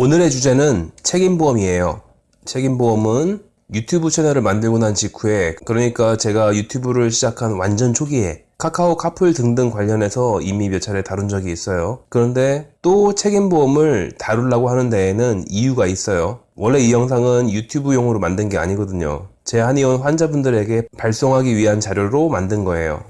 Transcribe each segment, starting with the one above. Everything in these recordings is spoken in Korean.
오늘의 주제는 책임보험이에요. 책임보험은 유튜브 채널을 만들고 난 직후에, 그러니까 제가 유튜브를 시작한 완전 초기에 카카오 카풀 등등 관련해서 이미 몇 차례 다룬 적이 있어요. 그런데 또 책임보험을 다루려고 하는 데에는 이유가 있어요. 원래 이 영상은 유튜브용으로 만든 게 아니거든요. 제 한의원 환자분들에게 발송하기 위한 자료로 만든 거예요.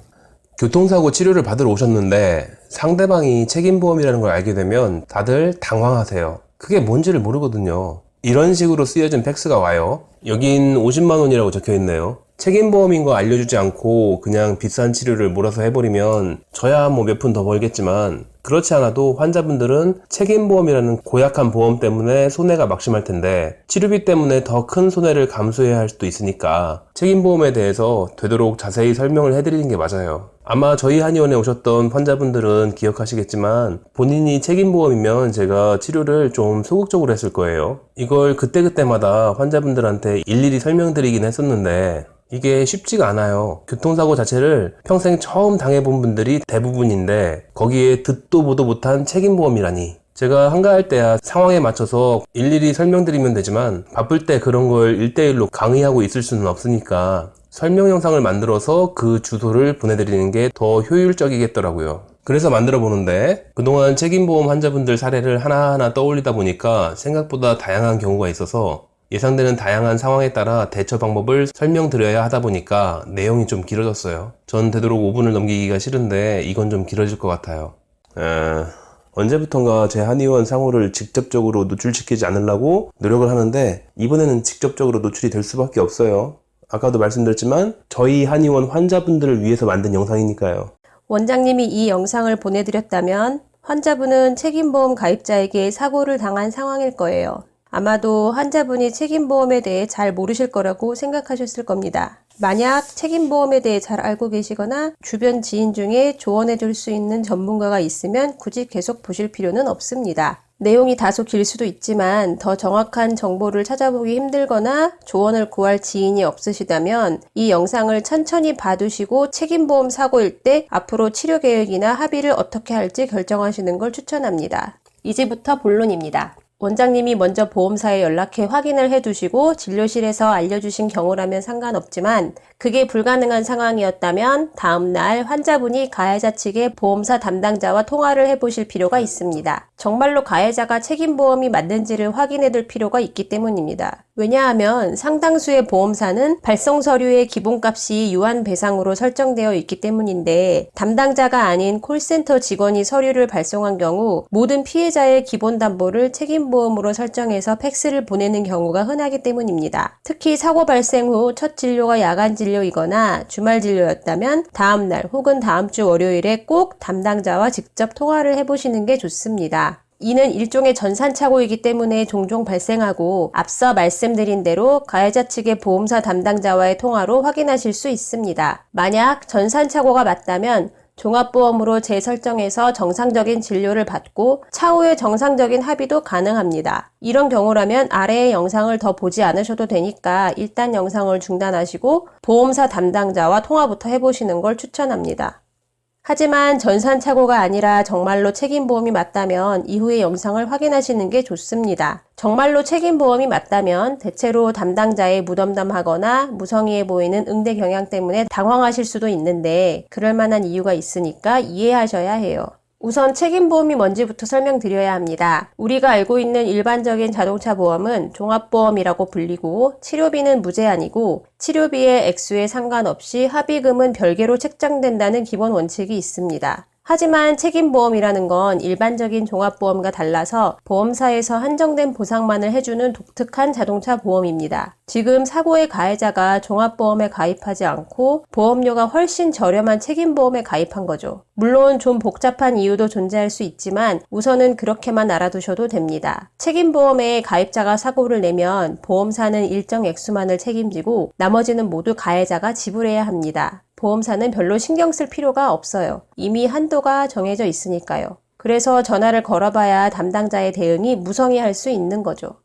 교통사고 치료를 받으러 오셨는데 상대방이 책임보험이라는 걸 알게 되면 다들 당황하세요. 그게 뭔지를 모르거든요. 이런 식으로 쓰여진 팩스가 와요. 여긴 50만원이라고 적혀있네요. 책임보험인 거 알려주지 않고 그냥 비싼 치료를 몰아서 해버리면 저야 뭐 몇 푼 더 벌겠지만, 그렇지 않아도 환자분들은 책임보험이라는 고약한 보험 때문에 손해가 막심할 텐데 치료비 때문에 더 큰 손해를 감수해야 할 수도 있으니까 책임보험에 대해서 되도록 자세히 설명을 해드리는 게 맞아요. 아마 저희 한의원에 오셨던 환자분들은 기억하시겠지만 본인이 책임보험이면 제가 치료를 좀 소극적으로 했을 거예요. 이걸 그때그때마다 환자분들한테 일일이 설명드리긴 했었는데 이게 쉽지가 않아요. 교통사고 자체를 평생 처음 당해본 분들이 대부분인데 거기에 듣도 보도 못한 책임보험이라니. 제가 한가할 때야 상황에 맞춰서 일일이 설명드리면 되지만 바쁠 때 그런 걸 1대1로 강의하고 있을 수는 없으니까 설명 영상을 만들어서 그 주소를 보내드리는 게 더 효율적이겠더라고요. 그래서 만들어 보는데 그동안 책임보험 환자분들 사례를 하나하나 떠올리다 보니까 생각보다 다양한 경우가 있어서 예상되는 다양한 상황에 따라 대처 방법을 설명드려야 하다 보니까 내용이 좀 길어졌어요. 전 되도록 5분을 넘기기가 싫은데 이건 좀 길어질 것 같아요. 언제부턴가 제 한의원 상호를 직접적으로 노출시키지 않으려고 노력을 하는데 이번에는 직접적으로 노출이 될 수밖에 없어요. 아까도 말씀드렸지만 저희 한의원 환자분들을 위해서 만든 영상이니까요. 원장님이 이 영상을 보내드렸다면 환자분은 책임보험 가입자에게 사고를 당한 상황일 거예요. 아마도 환자분이 책임보험에 대해 잘 모르실 거라고 생각하셨을 겁니다. 만약 책임보험에 대해 잘 알고 계시거나 주변 지인 중에 조언해 줄 수 있는 전문가가 있으면 굳이 계속 보실 필요는 없습니다. 내용이 다소 길 수도 있지만 더 정확한 정보를 찾아보기 힘들거나 조언을 구할 지인이 없으시다면 이 영상을 천천히 봐두시고 책임보험 사고일 때 앞으로 치료 계획이나 합의를 어떻게 할지 결정하시는 걸 추천합니다. 이제부터 본론입니다. 원장님이 먼저 보험사에 연락해 확인을 해두시고 진료실에서 알려주신 경우라면 상관없지만 그게 불가능한 상황이었다면 다음날 환자분이 가해자 측의 보험사 담당자와 통화를 해보실 필요가 있습니다. 정말로 가해자가 책임보험이 맞는지를 확인해둘 필요가 있기 때문입니다. 왜냐하면 상당수의 보험사는 발송 서류의 기본값이 유한배상으로 설정되어 있기 때문인데 담당자가 아닌 콜센터 직원이 서류를 발송한 경우 모든 피해자의 기본담보를 책임보험으로 설정해서 팩스를 보내는 경우가 흔하기 때문입니다. 특히 사고 발생 후 첫 진료가 야간 진료이거나 주말 진료였다면 다음날 혹은 다음 주 월요일에 꼭 담당자와 직접 통화를 해보시는 게 좋습니다. 이는 일종의 전산착오이기 때문에 종종 발생하고 앞서 말씀드린 대로 가해자 측의 보험사 담당자와의 통화로 확인하실 수 있습니다. 만약 전산착오가 맞다면 종합보험으로 재설정해서 정상적인 진료를 받고 차후에 정상적인 합의도 가능합니다. 이런 경우라면 아래의 영상을 더 보지 않으셔도 되니까 일단 영상을 중단하시고 보험사 담당자와 통화부터 해보시는 걸 추천합니다. 하지만 전산착오가 아니라 정말로 책임보험이 맞다면 이후의 영상을 확인하시는 게 좋습니다. 정말로 책임보험이 맞다면 대체로 담당자의 무덤덤하거나 무성의해 보이는 응대 경향 때문에 당황하실 수도 있는데 그럴 만한 이유가 있으니까 이해하셔야 해요. 우선 책임보험이 뭔지부터 설명드려야 합니다. 우리가 알고 있는 일반적인 자동차 보험은 종합보험이라고 불리고 치료비는 무제한이고 치료비의 액수에 상관없이 합의금은 별개로 책정된다는 기본 원칙이 있습니다. 하지만 책임보험이라는 건 일반적인 종합보험과 달라서 보험사에서 한정된 보상만을 해주는 독특한 자동차 보험입니다. 지금 사고의 가해자가 종합보험에 가입하지 않고 보험료가 훨씬 저렴한 책임보험에 가입한 거죠. 물론 좀 복잡한 이유도 존재할 수 있지만 우선은 그렇게만 알아두셔도 됩니다. 책임보험에 가입자가 사고를 내면 보험사는 일정 액수만을 책임지고 나머지는 모두 가해자가 지불해야 합니다. 보험사는 별로 신경 쓸 필요가 없어요. 이미 한도가 정해져 있으니까요. 그래서 전화를 걸어봐야 담당자의 대응이 무성의할 수 있는 거죠.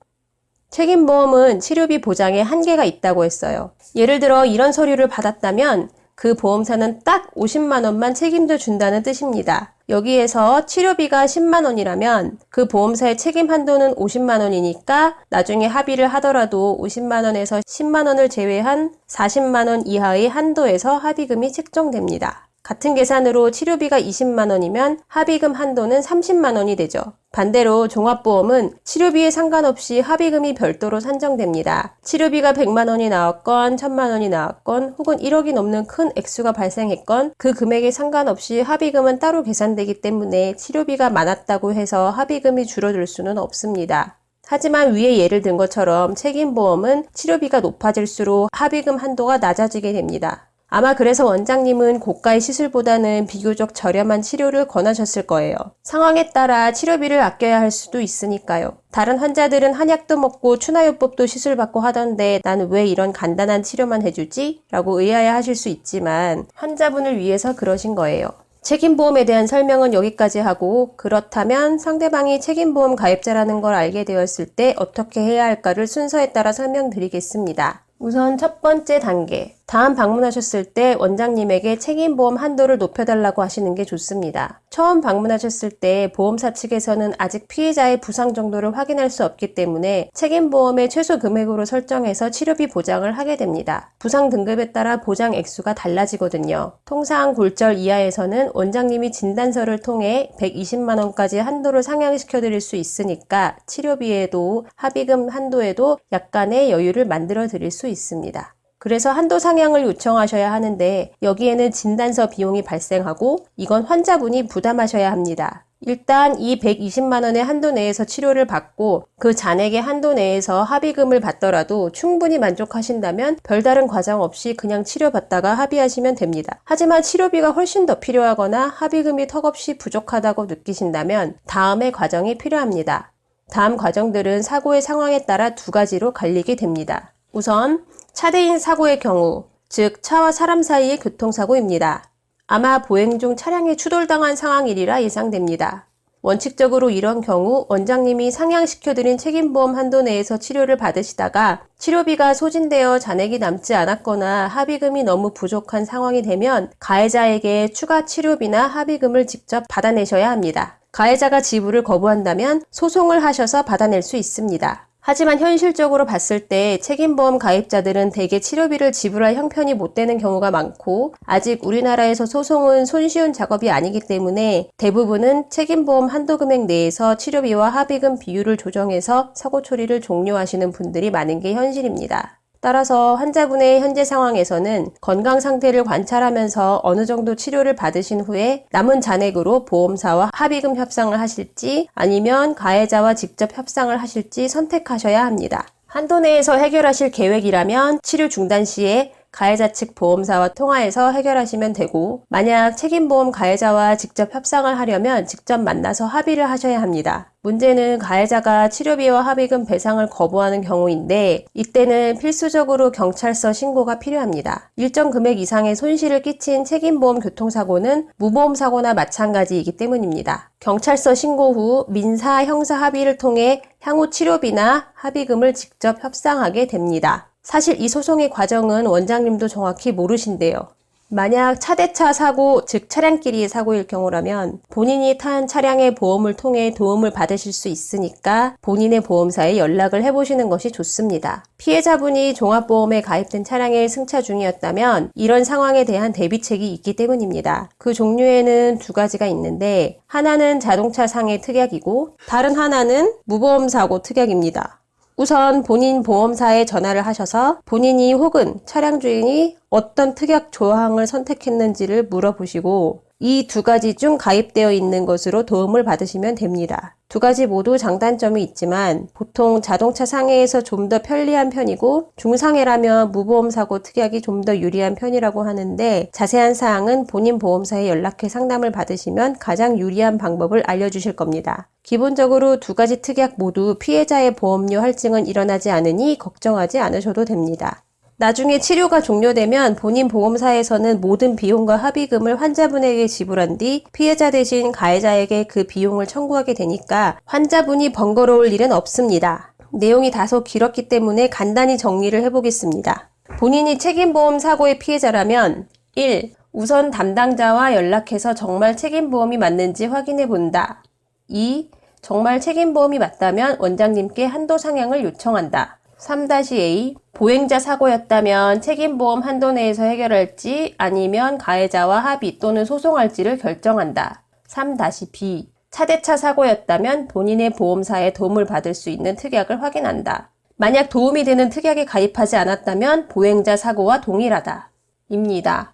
책임보험은 치료비 보장에 한계가 있다고 했어요. 예를 들어 이런 서류를 받았다면 그 보험사는 딱 50만 원만 책임져 준다는 뜻입니다. 여기에서 치료비가 10만 원이라면 그 보험사의 책임 한도는 50만 원이니까 나중에 합의를 하더라도 50만 원에서 10만 원을 제외한 40만 원 이하의 한도에서 합의금이 책정됩니다. 같은 계산으로 치료비가 20만 원이면 합의금 한도는 30만 원이 되죠. 반대로 종합보험은 치료비에 상관없이 합의금이 별도로 산정됩니다. 치료비가 100만 원이 나왔건 1000만 원이 나왔건 혹은 1억이 넘는 큰 액수가 발생했건 그 금액에 상관없이 합의금은 따로 계산되기 때문에 치료비가 많았다고 해서 합의금이 줄어들 수는 없습니다. 하지만 위에 예를 든 것처럼 책임보험은 치료비가 높아질수록 합의금 한도가 낮아지게 됩니다. 아마 그래서 원장님은 고가의 시술보다는 비교적 저렴한 치료를 권하셨을 거예요. 상황에 따라 치료비를 아껴야 할 수도 있으니까요. 다른 환자들은 한약도 먹고 추나요법도 시술받고 하던데 나는 왜 이런 간단한 치료만 해주지? 라고 의아해하실 수 있지만 환자분을 위해서 그러신 거예요. 책임보험에 대한 설명은 여기까지 하고 그렇다면 상대방이 책임보험 가입자라는 걸 알게 되었을 때 어떻게 해야 할까를 순서에 따라 설명드리겠습니다. 우선 첫 번째 단계, 다음 방문하셨을 때 원장님에게 책임보험 한도를 높여달라고 하시는 게 좋습니다. 처음 방문하셨을 때 보험사 측에서는 아직 피해자의 부상 정도를 확인할 수 없기 때문에 책임보험의 최소 금액으로 설정해서 치료비 보장을 하게 됩니다. 부상 등급에 따라 보장 액수가 달라지거든요. 통상 골절 이하에서는 원장님이 진단서를 통해 120만 원까지 한도를 상향시켜 드릴 수 있으니까 치료비에도 합의금 한도에도 약간의 여유를 만들어 드릴 수 있습니다. 그래서 한도 상향을 요청하셔야 하는데 여기에는 진단서 비용이 발생하고 이건 환자분이 부담하셔야 합니다. 일단 이 120만 원의 한도 내에서 치료를 받고 그 잔액의 한도 내에서 합의금을 받더라도 충분히 만족하신다면 별다른 과정 없이 그냥 치료받다가 합의하시면 됩니다. 하지만 치료비가 훨씬 더 필요하거나 합의금이 턱없이 부족하다고 느끼신다면 다음의 과정이 필요합니다. 다음 과정들은 사고의 상황에 따라 두 가지로 갈리게 됩니다. 우선 차대인 사고의 경우, 즉 차와 사람 사이의 교통사고입니다. 아마 보행 중 차량에 추돌당한 상황이리라 예상됩니다. 원칙적으로 이런 경우 원장님이 상향시켜드린 책임보험 한도 내에서 치료를 받으시다가 치료비가 소진되어 잔액이 남지 않았거나 합의금이 너무 부족한 상황이 되면 가해자에게 추가 치료비나 합의금을 직접 받아내셔야 합니다. 가해자가 지불을 거부한다면 소송을 하셔서 받아낼 수 있습니다. 하지만 현실적으로 봤을 때 책임보험 가입자들은 대개 치료비를 지불할 형편이 못 되는 경우가 많고 아직 우리나라에서 소송은 손쉬운 작업이 아니기 때문에 대부분은 책임보험 한도 금액 내에서 치료비와 합의금 비율을 조정해서 사고 처리를 종료하시는 분들이 많은 게 현실입니다. 따라서 환자분의 현재 상황에서는 건강 상태를 관찰하면서 어느 정도 치료를 받으신 후에 남은 잔액으로 보험사와 합의금 협상을 하실지 아니면 가해자와 직접 협상을 하실지 선택하셔야 합니다. 한도 내에서 해결하실 계획이라면 치료 중단 시에 가해자 측 보험사와 통화해서 해결하시면 되고 만약 책임보험 가해자와 직접 협상을 하려면 직접 만나서 합의를 하셔야 합니다. 문제는 가해자가 치료비와 합의금 배상을 거부하는 경우인데 이때는 필수적으로 경찰서 신고가 필요합니다. 일정 금액 이상의 손실을 끼친 책임보험 교통사고는 무보험사고나 마찬가지이기 때문입니다. 경찰서 신고 후 민사, 형사 합의를 통해 향후 치료비나 합의금을 직접 협상하게 됩니다. 사실 이 소송의 과정은 원장님도 정확히 모르신대요. 만약 차대차 사고, 즉 차량끼리의 사고일 경우라면 본인이 탄 차량의 보험을 통해 도움을 받으실 수 있으니까 본인의 보험사에 연락을 해보시는 것이 좋습니다. 피해자분이 종합보험에 가입된 차량의 승차 중이었다면 이런 상황에 대한 대비책이 있기 때문입니다. 그 종류에는 두 가지가 있는데 하나는 자동차상해 특약이고 다른 하나는 무보험사고 특약입니다. 우선 본인 보험사에 전화를 하셔서 본인이 혹은 차량 주인이 어떤 특약 조항을 선택했는지를 물어보시고 이 두 가지 중 가입되어 있는 것으로 도움을 받으시면 됩니다. 두 가지 모두 장단점이 있지만 보통 자동차 상해에서 좀 더 편리한 편이고 중상해라면 무보험사고 특약이 좀 더 유리한 편이라고 하는데 자세한 사항은 본인 보험사에 연락해 상담을 받으시면 가장 유리한 방법을 알려주실 겁니다. 기본적으로 두 가지 특약 모두 피해자의 보험료 할증은 일어나지 않으니 걱정하지 않으셔도 됩니다. 나중에 치료가 종료되면 본인 보험사에서는 모든 비용과 합의금을 환자분에게 지불한 뒤 피해자 대신 가해자에게 그 비용을 청구하게 되니까 환자분이 번거로울 일은 없습니다. 내용이 다소 길었기 때문에 간단히 정리를 해보겠습니다. 본인이 책임보험 사고의 피해자라면 1. 우선 담당자와 연락해서 정말 책임보험이 맞는지 확인해 본다. 2. 정말 책임보험이 맞다면 원장님께 한도 상향을 요청한다. 3-A. 보행자 사고였다면 책임보험 한도 내에서 해결할지 아니면 가해자와 합의 또는 소송할지를 결정한다. 3-B. 차대차 사고였다면 본인의 보험사의 도움을 받을 수 있는 특약을 확인한다. 만약 도움이 되는 특약에 가입하지 않았다면 보행자 사고와 동일하다. 입니다.